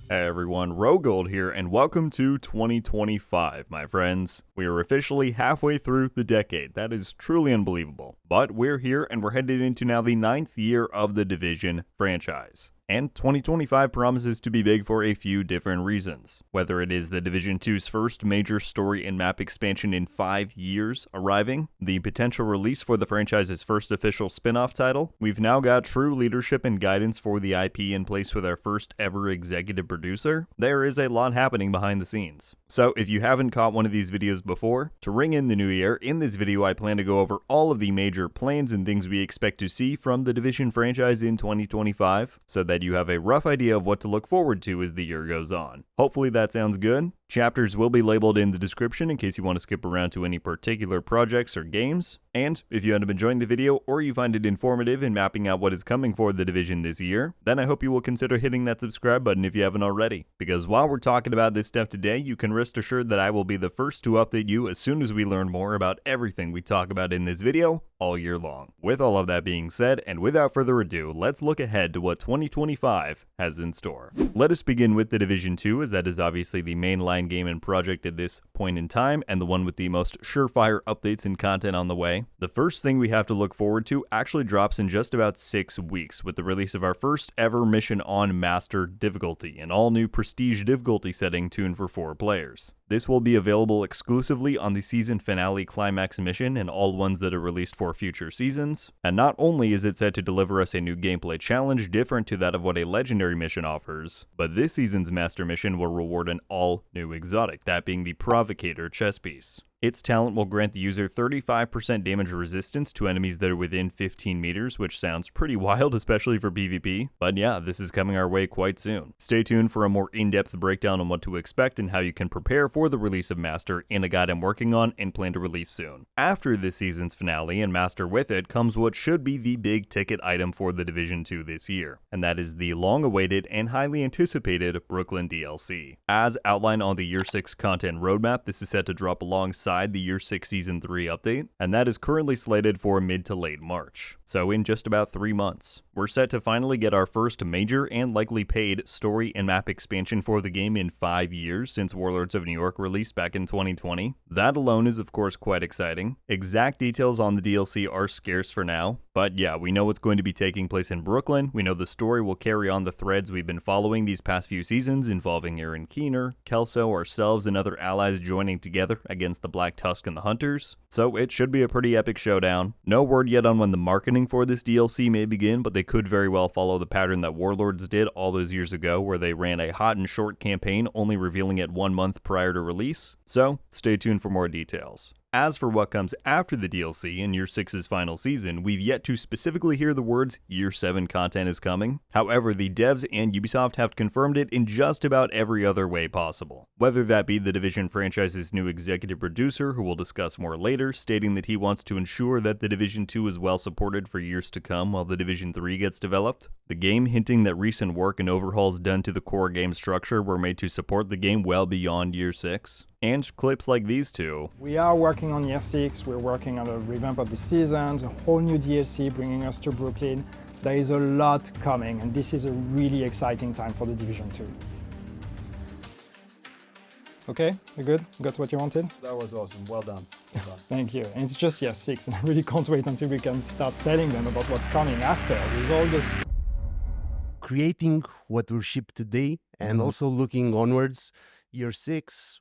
Hey everyone, Rogold here, and welcome to 2025, my friends. We are officially halfway through the decade. That is truly unbelievable. But we're here, and we're headed into now the 9th year of the Division franchise. And 2025 promises to be big for a few different reasons. Whether it is the Division 2's first major story and map expansion in 5 years arriving, the potential release for the franchise's first official spin-off title, we've now got true leadership and guidance for the IP in place with our first ever executive producer. There is a lot happening behind the scenes. So if you haven't caught one of these videos before, to ring in the new year, in this video I plan to go over all of the major plans and things we expect to see from the Division franchise in 2025, so that you have a rough idea of what to look forward to as the year goes on. Hopefully that sounds good. Chapters will be labeled in the description in case you want to skip around to any particular projects or games. And if you end up enjoying the video or you find it informative in mapping out what is coming for the Division this year, then I hope you will consider hitting that subscribe button if you haven't already. Because while we're talking about this stuff today, you can rest assured that I will be the first to update you as soon as we learn more about everything we talk about in this video all year long. With all of that being said, and without further ado, let's look ahead to what 2025 has in store. Let us begin with the Division 2, as that is obviously the mainline game and project at this point in time, and the one with the most surefire updates and content on the way. The first thing we have to look forward to actually drops in just about 6 weeks, with the release of our first ever mission on Master difficulty, an all-new Prestige difficulty setting tuned for 4 players. This will be available exclusively on the season finale climax mission and all ones that are released for future seasons. And not only is it set to deliver us a new gameplay challenge different to that of what a legendary mission offers, but this season's master mission will reward an all-new exotic, that being the Provocator chess piece. Its talent will grant the user 35% damage resistance to enemies that are within 15 meters, which sounds pretty wild, especially for PvP. But yeah, this is coming our way quite soon. Stay tuned for a more in-depth breakdown on what to expect and how you can prepare for the release of Master in a guide I'm working on and plan to release soon. After this season's finale and Master with it comes what should be the big ticket item for the Division 2 this year, and that is the long-awaited and highly anticipated Brooklyn DLC. As outlined on the Year 6 content roadmap, this is set to drop alongside the Year 6 Season 3 update, and that is currently slated for mid to late March, so in just about 3 months. We're set to finally get our first major and likely paid story and map expansion for the game in 5 years since Warlords of New York released back in 2020. That alone is of course quite exciting. Exact details on the DLC are scarce for now, but yeah, we know it's going to be taking place in Brooklyn. We know the story will carry on the threads we've been following these past few seasons, involving Aaron Keener, Kelso, ourselves, and other allies joining together against the Black Tusk and the Hunters. So it should be a pretty epic showdown. No word yet on when the marketing for this DLC may begin, but they could very well follow the pattern that Warlords did all those years ago, where they ran a hot and short campaign, only revealing it 1 month prior to release. So stay tuned for more details. As for what comes after the DLC in Year 6's final season, we've yet to specifically hear the words Year 7 content is coming. However, the devs and Ubisoft have confirmed it in just about every other way possible. Whether that be the Division franchise's new executive producer, who we'll discuss more later, stating that he wants to ensure that the Division 2 is well supported for years to come while the Division 3 gets developed. The game hinting that recent work and overhauls done to the core game structure were made to support the game well beyond Year 6. And clips like these two. We are working on Year 6, we're working on a revamp of the seasons, a whole new DLC bringing us to Brooklyn. There is a lot coming, and this is a really exciting time for the Division 2. Okay, you good? Got what you wanted? That was awesome. Well done. Well done. Thank you. And it's just Year 6, and I really can't wait until we can start telling them about what's coming after with all this. Creating what will ship today and also looking onwards, Year 6,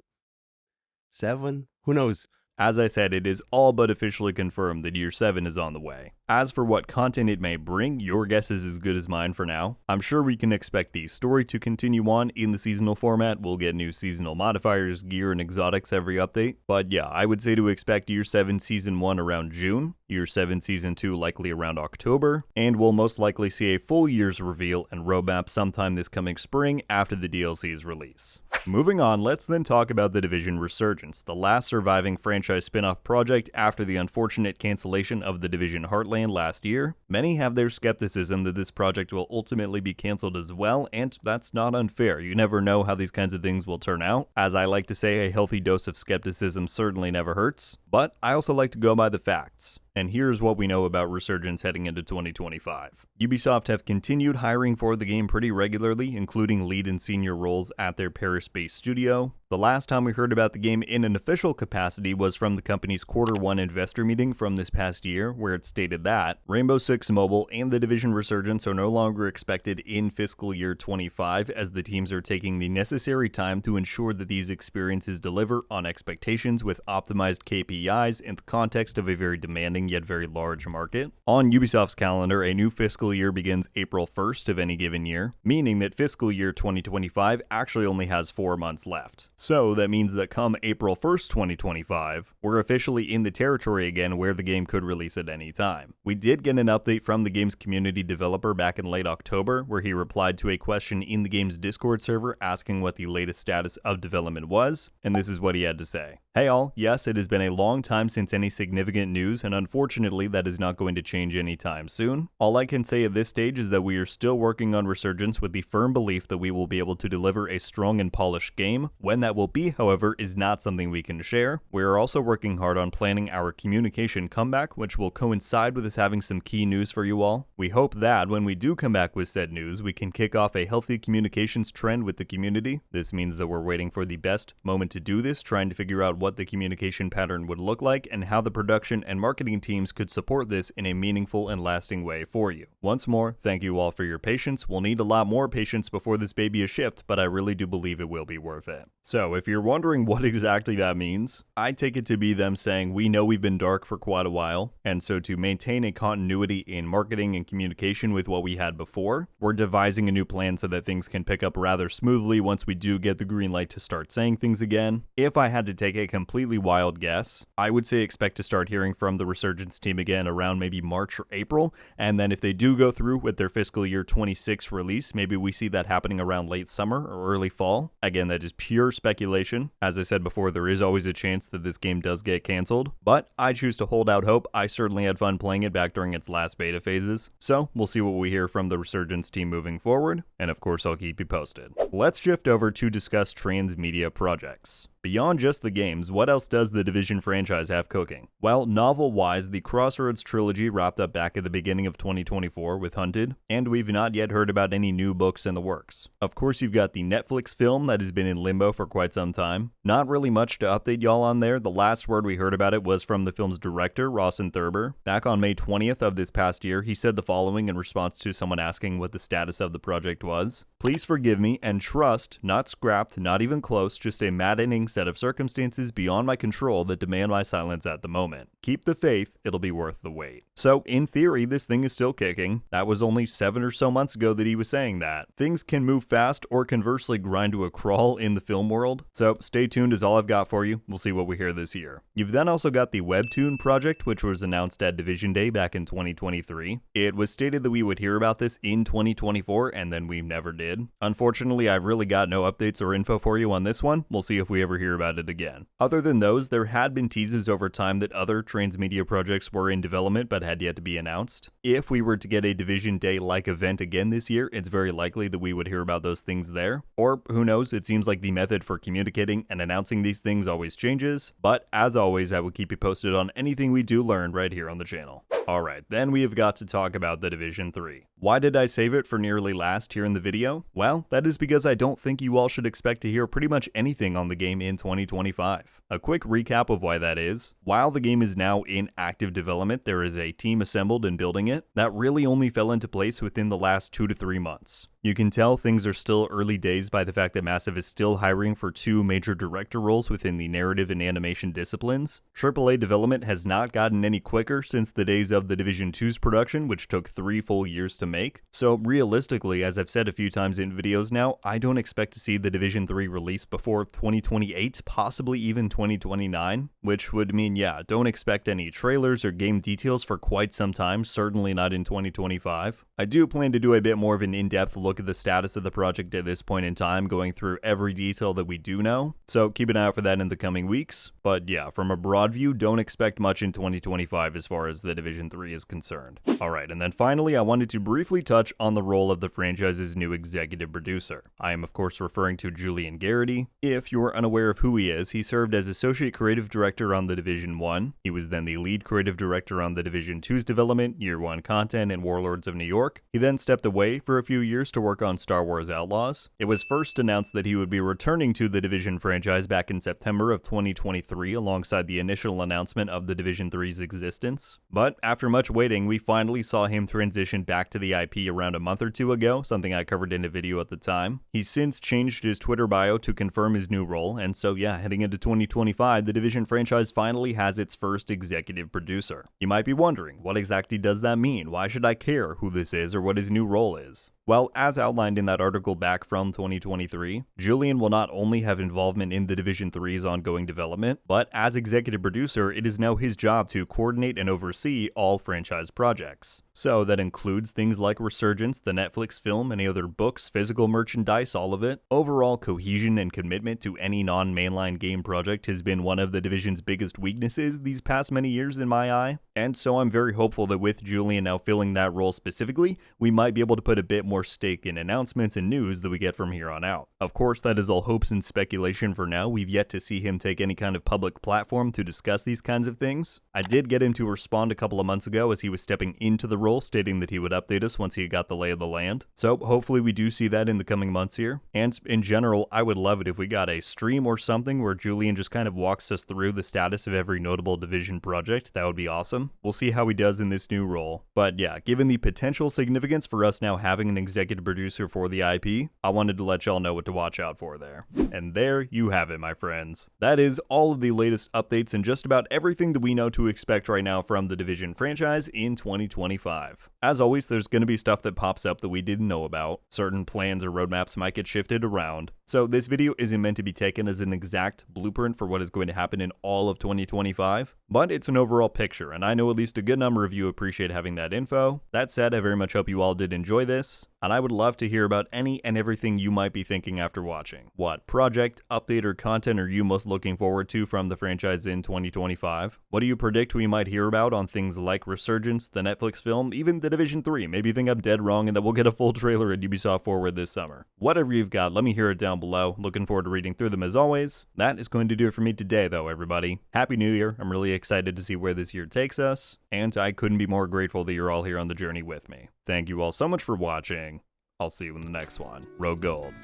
7, who knows? As I said, it is all but officially confirmed that Year 7 is on the way. As for what content it may bring, your guess is as good as mine for now. I'm sure we can expect the story to continue on in the seasonal format. We'll get new seasonal modifiers, gear, and exotics every update. But yeah, I would say to expect Year 7 Season 1 around June, Year 7 Season 2 likely around October, and we'll most likely see a full year's reveal and roadmap sometime this coming spring after the DLC's release. Moving on, let's then talk about the Division Resurgence, the last surviving franchise spin-off project after the unfortunate cancellation of the Division Heartland last year. Many have their skepticism that this project will ultimately be cancelled as well, and that's not unfair. You never know how these kinds of things will turn out. As I like to say, a healthy dose of skepticism certainly never hurts, but I also like to go by the facts. and here's what we know about Resurgence heading into 2025. Ubisoft have continued hiring for the game pretty regularly, including lead and senior roles at their Paris-based studio. The last time we heard about the game in an official capacity was from the company's Q1 investor meeting from this past year, where it stated that Rainbow Six Mobile and The Division Resurgence are no longer expected in fiscal year 25, as the teams are taking the necessary time to ensure that these experiences deliver on expectations with optimized KPIs in the context of a very demanding yet very large market. On Ubisoft's calendar, a new fiscal year begins April 1st of any given year, meaning that fiscal year 2025 actually only has 4 months left. So that means that come April 1st, 2025, we're officially in the territory again where the game could release at any time. We did get an update from the game's community developer back in late October, where he replied to a question in the game's Discord server asking what the latest status of development was, and this is what he had to say. Hey all, yes, it has been a long time since any significant news, and unfortunately that is not going to change anytime soon. All I can say at this stage is that we are still working on Resurgence with the firm belief that we will be able to deliver a strong and polished game. When that will be, however, is not something we can share. We are also working hard on planning our communication comeback, which will coincide with us having some key news for you all. We hope that when we do come back with said news, we can kick off a healthy communications trend with the community. This means that we're waiting for the best moment to do this, trying to figure out what the communication pattern would look like and how the production and marketing teams could support this in a meaningful and lasting way for you. Once more, thank you all for your patience. We'll need a lot more patience before this baby is shipped, but I really do believe it will be worth it. So if you're wondering what exactly that means, I take it to be them saying we know we've been dark for quite a while, and so to maintain a continuity in marketing and communication with what we had before, we're devising a new plan so that things can pick up rather smoothly once we do get the green light to start saying things again. If I had to take a completely wild guess, I would say expect to start hearing from the Resurgence team again around maybe March or April, and then if they do go through with their fiscal year 26 release, maybe we see that happening around late summer or early fall. Again, that is pure speculation. As I said before, there is always a chance that this game does get canceled, but I choose to hold out hope. I certainly had fun playing it back during its last beta phases, so we'll see what we hear from the Resurgence team moving forward, and of course I'll keep you posted. Let's shift over to discuss Transmedia Projects. Beyond just the games, what else does the Division franchise have cooking? Well, novel-wise, the Crossroads trilogy wrapped up back at the beginning of 2024 with Hunted, and we've not yet heard about any new books in the works. Of course, you've got the Netflix film that has been in limbo for quite some time. Not really much to update y'all on there. The last word we heard about it was from the film's director, Rawson Thurber. Back on May 20th of this past year, he said the following in response to someone asking what the status of the project was. Please forgive me and trust, not scrapped, not even close, just a maddening set of circumstances beyond my control that demand my silence at the moment. Keep the faith, it'll be worth the wait. So, in theory, this thing is still kicking. That was only 7 or so months ago that he was saying that. Things can move fast or conversely grind to a crawl in the film world, so stay tuned is all I've got for you. We'll see what we hear this year. You've then also got the Webtoon project, which was announced at Division Day back in 2023. It was stated that we would hear about this in 2024, and then we never did. Unfortunately, I've really got no updates or info for you on this one. We'll see if we ever hear about it again. Other than those, there had been teases over time that other Transmedia projects were in development but had yet to be announced. If we were to get a Division Day-like event again this year, it's very likely that we would hear about those things there. Or, who knows, it seems like the method for communicating and announcing these things always changes. But, as always, I will keep you posted on anything we do learn right here on the channel. Alright, then we have got to talk about the Division 3. Why did I save it for nearly last here in the video? Well, that is because I don't think you all should expect to hear pretty much anything on the game in 2025. A quick recap of why that is. While the game is now in active development, there is a team assembled and building it. That really only fell into place within the last 2 to 3 months. You can tell things are still early days by the fact that Massive is still hiring for 2 major director roles within the narrative and animation disciplines. AAA development has not gotten any quicker since the days of the Division 2's production, which took 3 full years to make. So realistically, as I've said a few times in videos now, I don't expect to see the Division 3 release before 2028, possibly even 2029, which would mean, yeah, don't expect any trailers or game details for quite some time, certainly not in 2025. I do plan to do a bit more of an in-depth look look at the status of the project at this point in time, going through every detail that we do know. So keep an eye out for that in the coming weeks. But yeah, from a broad view, don't expect much in 2025 as far as the Division 3 is concerned. Alright, and then finally, I wanted to briefly touch on the role of the franchise's new executive producer. I am of course referring to Julian Garrity. If you're unaware of who he is, he served as Associate Creative Director on the Division 1. He was then the Lead Creative Director on the Division 2's development, Year 1 content, and Warlords of New York. He then stepped away for a few years to work on Star Wars Outlaws. It was first announced that he would be returning to the Division franchise back in September of 2023 alongside the initial announcement of the Division 3's existence. But after much waiting, we finally saw him transition back to the IP around a month or two ago, something I covered in a video at the time. He's since changed his Twitter bio to confirm his new role, and so yeah, heading into 2025, the Division franchise finally has its first executive producer. You might be wondering, what exactly does that mean? Why should I care who this is or what his new role is? Well, as outlined in that article back from 2023, Julian will not only have involvement in the Division 3's ongoing development, but as executive producer, it is now his job to coordinate and oversee all franchise projects. So that includes things like Resurgence, the Netflix film, any other books, physical merchandise, all of it. Overall cohesion and commitment to any non-mainline game project has been one of the Division's biggest weaknesses these past many years in my eye, and so I'm very hopeful that with Julian now filling that role specifically, we might be able to put a bit more stake in announcements and news that we get from here on out. Of course, that is all hopes and speculation for now. We've yet to see him take any kind of public platform to discuss these kinds of things. I did get him to respond a couple of months ago as he was stepping into the role, stating that he would update us once he got the lay of the land. So hopefully we do see that in the coming months here. And in general, I would love it if we got a stream or something where Julian just kind of walks us through the status of every notable Division project. That would be awesome. We'll see how he does in this new role. But yeah, given the potential significance for us now having an executive producer for the IP, I wanted to let y'all know what to watch out for there. And there you have it, my friends. That is all of the latest updates and just about everything that we know to expect right now from the Division franchise in 2025. As always, there's going to be stuff that pops up that we didn't know about. Certain plans or roadmaps might get shifted around. So this video isn't meant to be taken as an exact blueprint for what is going to happen in all of 2025, but it's an overall picture, and I know at least a good number of you appreciate having that info. That said, I very much hope you all did enjoy this, and I would love to hear about any and everything you might be thinking after watching. What project, update, or content are you most looking forward to from the franchise in 2025? What do you predict we might hear about on things like Resurgence, the Netflix film, even the Division 3? Maybe you think I'm dead wrong and that we'll get a full trailer at Ubisoft Forward this summer. Whatever you've got, let me hear it down below. Looking forward to reading through them as always. That is going to do it for me today though, everybody. Happy New Year. I'm really excited to see where this year takes us, and I couldn't be more grateful that you're all here on the journey with me. Thank you all so much for watching. I'll see you in the next one. Rogue Gold.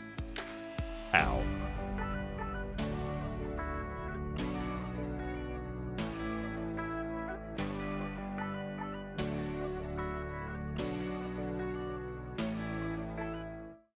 Out.